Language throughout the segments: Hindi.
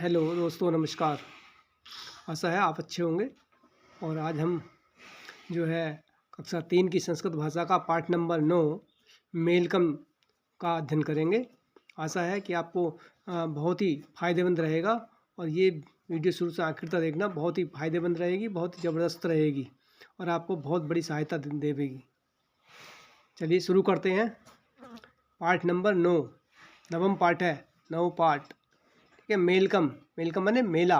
हेलो दोस्तों, नमस्कार। आशा है आप अच्छे होंगे। और आज हम जो है कक्षा 3 की संस्कृत भाषा का पाठ नंबर 9 मेलकम का अध्ययन करेंगे। आशा है कि आपको बहुत ही फ़ायदेमंद रहेगा और ये वीडियो शुरू से आखिर तक देखना, बहुत ही फ़ायदेमंद रहेगी, बहुत ही ज़बरदस्त रहेगी और आपको बहुत बड़ी सहायता देगी। चलिए शुरू करते हैं। पाठ नंबर 9 नवम पाठ है, 9 पाठ। ठीक है। मेलकम माने मेला।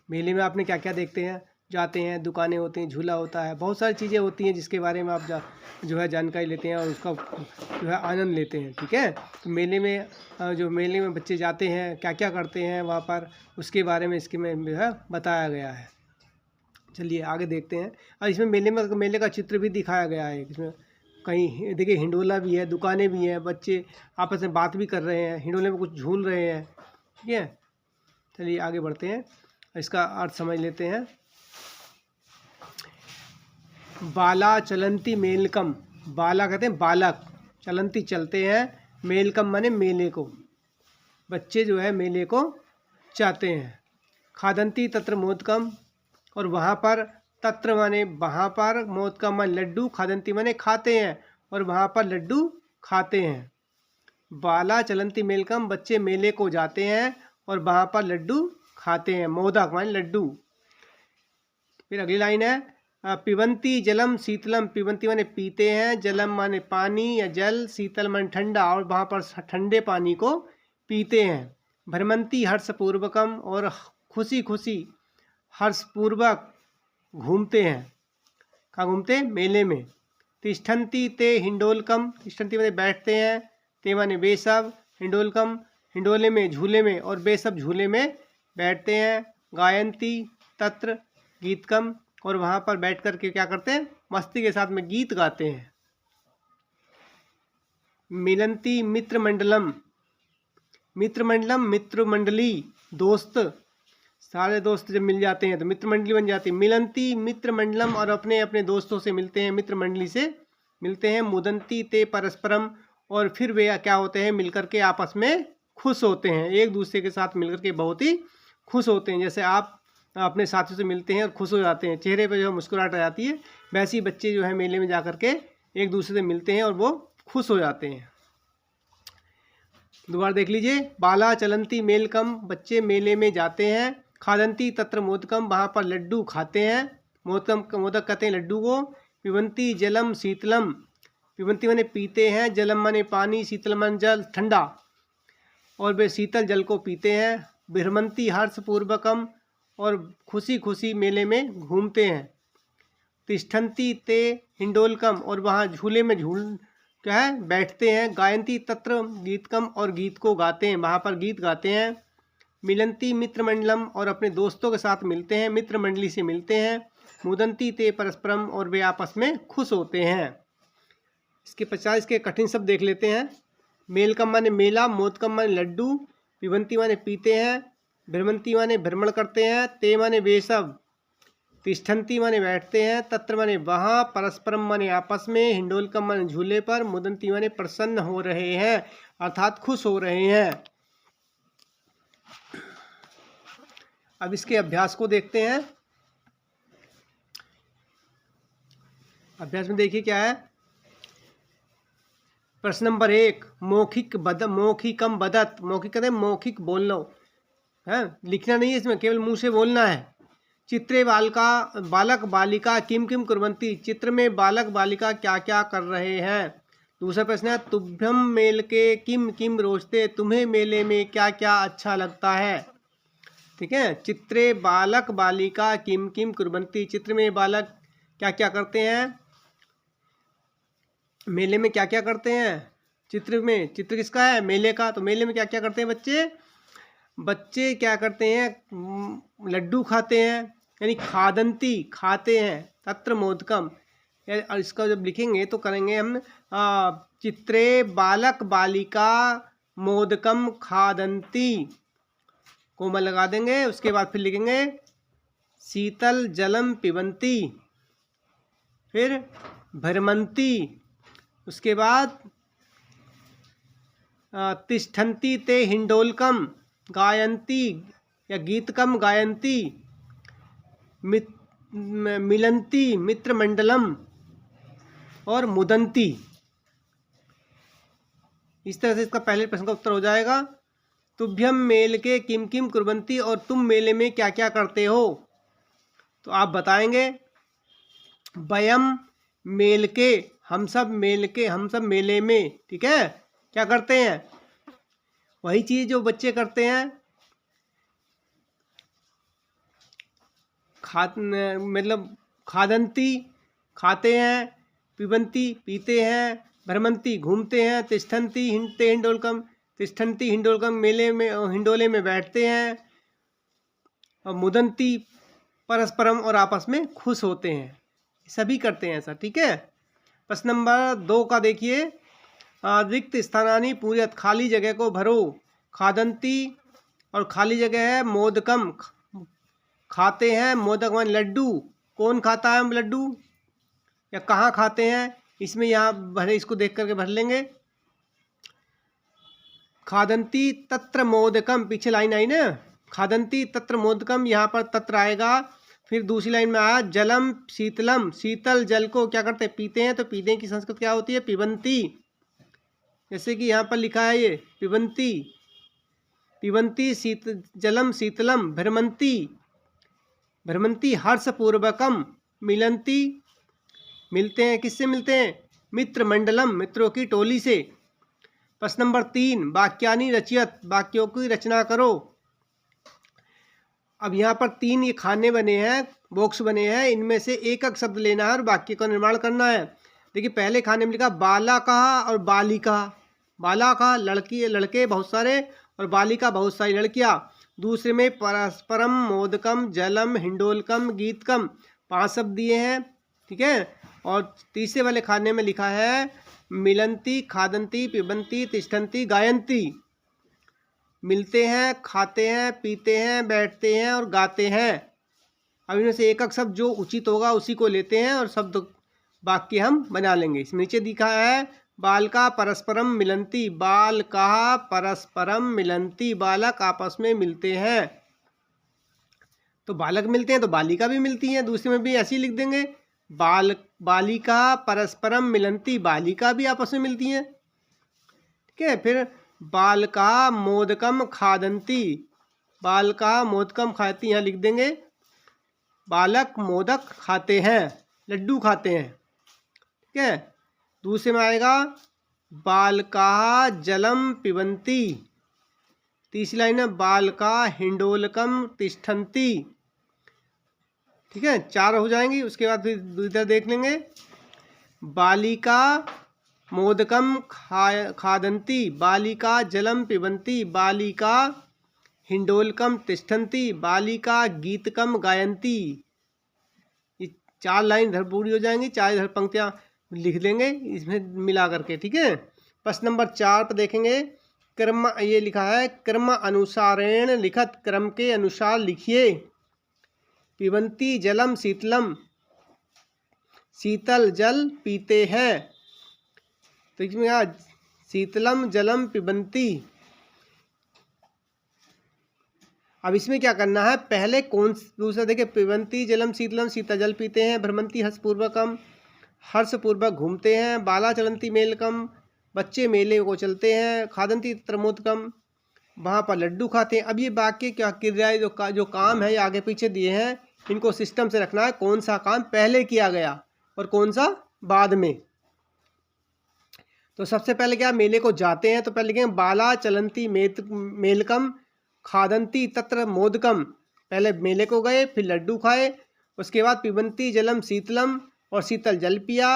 मेले में आपने क्या क्या देखते हैं, जाते हैं, दुकानें होती हैं, झूला होता है, बहुत सारी चीज़ें होती हैं जिसके बारे में आप जो है जानकारी लेते हैं और उसका जो है आनंद लेते हैं। ठीक है। तो मेले में बच्चे जाते हैं, क्या क्या करते हैं वहाँ पर, उसके बारे में इसके में जो है बताया गया है। चलिए आगे देखते हैं। और इसमें मेले का चित्र भी दिखाया गया है। इसमें कहीं देखिए हिंडोला भी है, दुकानें भी हैं, बच्चे आपस में बात भी कर रहे हैं, हिंडोले में कुछ झूल रहे हैं। ठीक है। चलिए आगे बढ़ते हैं, इसका अर्थ समझ लेते हैं। बाला चलंती मेलकम। बाला कहते हैं बालक, चलंती चलते हैं, मेलकम माने मेले को। बच्चे जो है मेले को चाहते हैं। खादंती तत्र मोदकम, और वहाँ पर तत्र माने वहाँ पर, मोदकम माने लड्डू, खादंती माने खाते हैं और वहाँ पर लड्डू खाते हैं। बाला चलंती मेलकम, बच्चे मेले को जाते हैं और वहाँ पर लड्डू खाते हैं। मोदक माने लड्डू। फिर अगली लाइन है पिबंती जलम शीतलम। पिबंती माने पीते हैं, जलम माने पानी या जल, शीतल माने ठंडा, और वहाँ पर ठंडे पानी को पीते हैं। भ्रमंती हर्षपूर्वकम, और खुशी खुशी हर्षपूर्वक घूमते हैं। कहाँ घूमते हैं? मेले में। तिष्ठन्ति ते हिंडोलकम। तिष्ठन्ति माने बैठते हैं, ते माने वे सब, हिंडोलकम हिंडोले में, झूले में, और वे सब झूले में बैठते हैं। गायंती तत्र गीतकम, और वहाँ पर बैठ कर के क्या करते हैं? मस्ती के साथ में गीत गाते हैं। मिलंती मित्रमंडलम। मित्रमंडलम मित्र मंडली, दोस्त, सारे दोस्त जब मिल जाते हैं तो मित्र मंडली बन जाती है। मिलंती मित्र मंडलम, और अपने अपने दोस्तों से मिलते हैं, मित्र मंडली से मिलते हैं। मुदंती ते परस्परम, और फिर वे क्या होते हैं? मिलकर के आपस में खुश होते हैं, एक दूसरे के साथ मिलकर के बहुत ही खुश होते हैं। जैसे आप अपने साथियों से मिलते हैं और खुश हो जाते हैं, चेहरे पर जो है मुस्कुराहट आ जाती है, वैसे ही बच्चे जो है मेले में जा कर के एक दूसरे से मिलते हैं और वो खुश हो जाते हैं। दोबारा देख लीजिए। बाला चलंती मेलकम, बच्चे मेले में जाते हैं। खादंती तत्र मोदकम, वहाँ पर लड्डू खाते हैं। मोदक कहते हैं लड्डू को। पिबंती जलम शीतलम। पिबंती माने पीते हैं, जलम माने पानी, शीतल माने जल ठंडा, और वे शीतल जल को पीते हैं। भ्रमंती हर्षपूर्वकम, और खुशी खुशी मेले में घूमते हैं। तिष्ठन्ति ते हिंडोलकम, और वहाँ झूले में क्या है? बैठते हैं। गायंती तत्र गीतकम, और गीत को गाते हैं, वहाँ पर गीत गाते हैं। मिलंती मित्रमंडलम, और अपने दोस्तों के साथ मिलते हैं, मित्र मंडली से मिलते हैं। मुदंती ते परस्परम, और वे आपस में खुश होते हैं। इसके पश्चात इसके कठिन शब्द देख लेते हैं। मेलकम माने मेला, मोदकम माने लड्डू, पिबंती माने पीते हैं, भ्रमंती माने भ्रमण करते हैं, ते माने वे सब, तिष्ठन्ति माने बैठते हैं, तत्र माने वहाँ, परस्परम माने आपस में, हिंडोलकम माने झूले पर, मुदंती माने प्रसन्न हो रहे हैं, अर्थात खुश हो रहे हैं। अब इसके अभ्यास को देखते हैं। अभ्यास में देखिए क्या है। प्रश्न नंबर 1, मौखिकम बदत। मौखिक कहते हैं मौखिक बोलना है, लिखना नहीं है इसमें, केवल मुंह से बोलना है। चित्रे बालक बालिका किम किम कुर्वन्ति। चित्र में बालक बालिका क्या क्या कर रहे हैं। दूसरा प्रश्न है तुभ्यम मेल के किम किम रोचते। तुम्हें मेले में क्या क्या अच्छा लगता है। ठीक है। चित्रे बालक बालिका किम किम कुर्वन्ति। चित्र में बालक क्या क्या करते हैं, मेले में क्या क्या करते हैं। चित्र में, चित्र किसका है? मेले का। तो मेले में क्या क्या करते हैं बच्चे? बच्चे क्या करते हैं? लड्डू खाते हैं, यानी खादंती खाते हैं, तत्र मोदकम। और इसका जब लिखेंगे तो करेंगे हम चित्रे बालक बालिका मोदकम खादंती, कोमा लगा देंगे। उसके बाद फिर लिखेंगे शीतल जलम पिबंती, फिर भ्रमंती, उसके बाद तिष्ठन्ति ते हिंडोलकम, गायन्ति या गीतकम गायन्ति, मिलन्ति मित्रमंडलम और मुदन्ति। इस तरह से इसका पहले प्रश्न का उत्तर हो जाएगा। तुभ्यम मेल के किम किम कुर्वन्ति, और तुम मेले में क्या क्या करते हो। तो आप बताएंगे वयम मेल के, हम सब मेल के, हम सब मेले में, ठीक है, क्या करते हैं, वही चीज़ जो बच्चे करते हैं। मतलब खादंती खाते हैं, पिबंती पीते हैं, भ्रमंती घूमते हैं, तिष्ठन्ति हिंडते हिंडोलकम, तिष्ठन्ति हिंडोलकम मेले में हिंडोले में बैठते हैं, और मुदंती परस्परम और आपस में खुश होते हैं। सभी करते हैं ऐसा, ठीक है। प्रश्न नंबर 2 का देखिए, रिक्त स्थानानि पूरयत, खाली जगह को भरो। खादंती और खाली जगह है, मोदकम खाते हैं, मोदक मान लड्डू, कौन खाता है लड्डू या कहाँ खाते हैं, इसमें यहाँ भरे, इसको देख करके भर लेंगे। खादंती तत्र मोदकम, पीछे लाइन आई ना, खादंती तत्र मोदकम, यहाँ पर तत्र आएगा। फिर दूसरी लाइन में आया जलम शीतलम, शीतल जल को क्या करते हैं, पीते हैं। तो पीते की संस्कृत क्या होती है, पिबंती। जैसे कि यहाँ पर लिखा है ये पिबंती, पिबंती शीत जलम शीतलम, भ्रमंती भ्रमंती हर्षपूर्वकम, मिलंती मिलते हैं, किससे मिलते हैं, मित्र मंडलम, मित्रों की टोली से। प्रश्न नंबर 3, वाक्यानि रचयत, वाक्यों की रचना करो। अब यहाँ पर 3 ये खाने बने हैं, बॉक्स बने हैं, इनमें से एक एक शब्द लेना है और वाक्य का निर्माण करना है। देखिए पहले खाने में लिखा बालका और बालिका। बालका लड़की लड़के बहुत सारे, और बालिका बहुत सारी लड़कियाँ। दूसरे में परस्परम मोदकम जलम हिंडोलकम गीतकम, 5 शब्द दिए हैं, ठीक है। और तीसरे वाले खाने में लिखा है मिलंती खादंती पिबंती तिष्ठन्ति गायन्ति, मिलते हैं, खाते हैं, पीते हैं, बैठते हैं और गाते हैं। अब इनमें से एक एक शब्द जो उचित होगा उसी को लेते हैं और शब्द वाक्य हम बना लेंगे। इसमें नीचे दिखा है बालका परस्परम मिलंती, बालका परस्परम मिलंती, बालक आपस में मिलते हैं। तो बालक मिलते हैं तो बालिका भी मिलती हैं, दूसरे में भी ऐसे ही लिख देंगे बालिका परस्परम मिलंती, बालिका भी आपस में मिलती हैं, ठीक है। फिर बालका मोदकम खादंती, बालका मोदकम खाती, यहाँ लिख देंगे बालक मोदक खाते हैं, लड्डू खाते हैं, ठीक है। दूसरे में आएगा बालका जलम पिबंती, तीसरी लाइन है बालका हिंडोलकम तिष्ठन्ति, ठीक है। 4 हो जाएंगी। उसके बाद फिर इधर देख लेंगे बालिका मोदकम खादंती, बालिका जलम पिबंती, बालिका हिंडोलकम तिष्ठन्ति, बालिका गीतकम गायन्ति। ये 4 लाइन इधर पूरी हो जाएंगी, 4 इधर पंक्तियाँ लिख देंगे इसमें मिला करके, ठीक है। प्रश्न नंबर 4 पर देखेंगे क्रम, ये लिखा है क्रम अनुसारेण लिखत, क्रम के अनुसार लिखिए। पिबंती जलम शीतलम, शीतल जल पीते हैं। तो इसमें आज शीतलम जलम पिबंती। अब इसमें क्या करना है, पहले कौन दूसरा देखिए, पिबंती जलम शीतलम, शीतल जल पीते हैं, भ्रमंती हर्षपूर्वकम, हर्षपूर्वक घूमते हैं, बाला चलंती मेलकम, बच्चे मेले को चलते हैं, खादंती त्रमोदकम, वहाँ पर लड्डू खाते हैं। अब ये वाक्य क्या क्रियाएं जो काम है ये आगे पीछे दिए हैं, इनको सिस्टम से रखना है, कौन सा काम पहले किया गया और कौन सा बाद में। तो सबसे पहले क्या, मेले को जाते हैं, तो पहले लिखेंगे बाला चलंती मेलकम खादंती तत्र मोदकम, पहले मेले को गए, फिर लड्डू खाए, उसके बाद पिबंती जलम शीतलम, और शीतल जल पिया,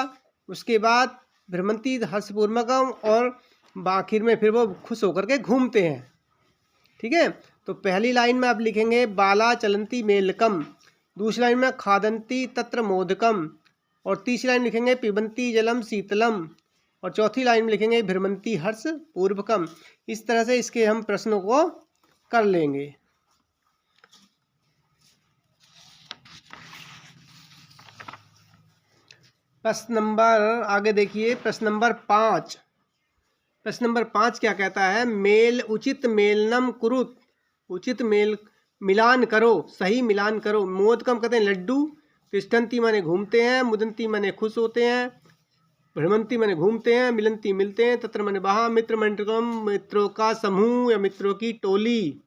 उसके बाद भ्रमंती हर्षपूर्वकम, और आखिर में फिर वो खुश होकर के घूमते हैं, ठीक है। तो पहली लाइन में आप लिखेंगे बाला चलंती मेलकम, दूसरी लाइन में खादंती तत्र मोदकम, और तीसरी लाइन लिखेंगे पिबंती जलम शीतलम, और चौथी लाइन में लिखेंगे भ्रमंती हर्ष पूर्वकम। इस तरह से इसके हम प्रश्नों को कर लेंगे। प्रश्न नंबर आगे देखिए, प्रश्न नंबर 5। प्रश्न नंबर 5 क्या कहता है, मेल उचित मेलनम कुरुत, उचित मिलान करो, सही मिलान करो। मोदकम कहते हैं लड्डू। तिष्ठन्ति माने घूमते हैं, मुदन्ति माने खुश होते हैं, भ्रमंती माने घूमते हैं, मिलन्ति मिलते हैं, तत्र माने वहाँ, मित्र मंडलम मित्रों का समूह या मित्रों की टोली।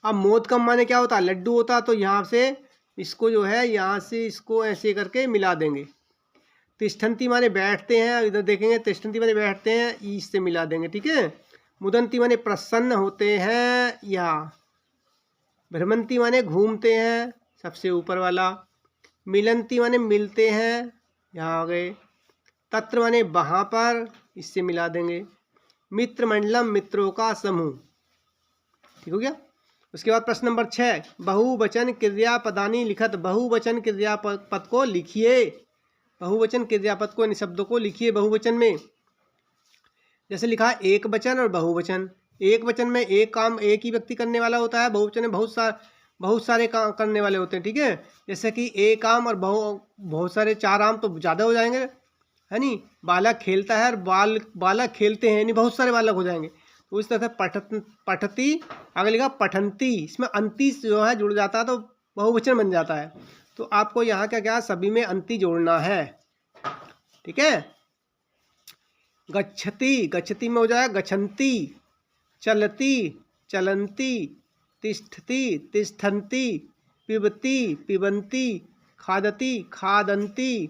अब मोदकम माने क्या होता है, लड्डू होता, तो यहाँ से इसको जो है यहाँ से इसको ऐसे करके मिला देंगे। तिष्ठन्ति माने बैठते हैं, इधर देखेंगे तिष्ठन्ति माने बैठते हैं, इससे मिला देंगे, ठीक है। मुदन्ति माने प्रसन्न होते हैं, या भ्रमंती माने घूमते हैं, सबसे ऊपर वाला। मिलन्ति माने मिलते हैं, यहाँ आ गए। तत्र माने वहाँ पर, इससे मिला देंगे। मित्र मंडलम मित्रों का समूह, ठीक हो गया। उसके बाद प्रश्न नंबर 6, बहुवचन क्रियापदानी लिखत। बहुवचन क्रियापद को लिखिए। बहुवचन क्रियापद को, इन शब्दों को लिखिए बहुवचन में। जैसे लिखा है एक वचन और बहुवचन। एक वचन में एक काम एक ही व्यक्ति करने वाला होता है, बहुवचन में बहुत सारे काम करने वाले होते हैं, ठीक है। जैसे कि एक आम और बहुत सारे 4 आम तो ज़्यादा हो जाएंगे, है नी। बालक खेलता है और बालक खेलते हैं, यानी बहुत सारे बालक हो जाएंगे। तो इस तरह से पठती, आगे लिखा पठंती, इसमें अंति जो है जुड़ जाता है तो बहुवचन बन जाता है। तो आपको यहाँ क्या सभी में अंति जोड़ना है, ठीक है। गच्छति, गच्छति में हो जाएगा गच्छन्ति। चलती, चलन्ति। तिष्ठति, तिष्ठन्ति। पिबति, पिबन्ति। खादति, खादन्ति।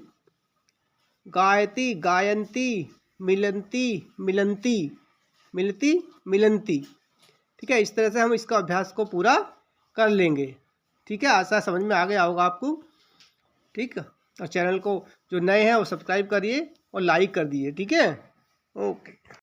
गायति, गायन्ति। मिलन्ति, मिलन्ति। मिलती, मिलन्ति, ठीक है। इस तरह से हम इसका अभ्यास को पूरा कर लेंगे, ठीक है। आशा समझ में आ गया होगा आपको, ठीक। और चैनल को जो नए हैं वो सब्सक्राइब करिए और लाइक कर दिए, ठीक है। ओके।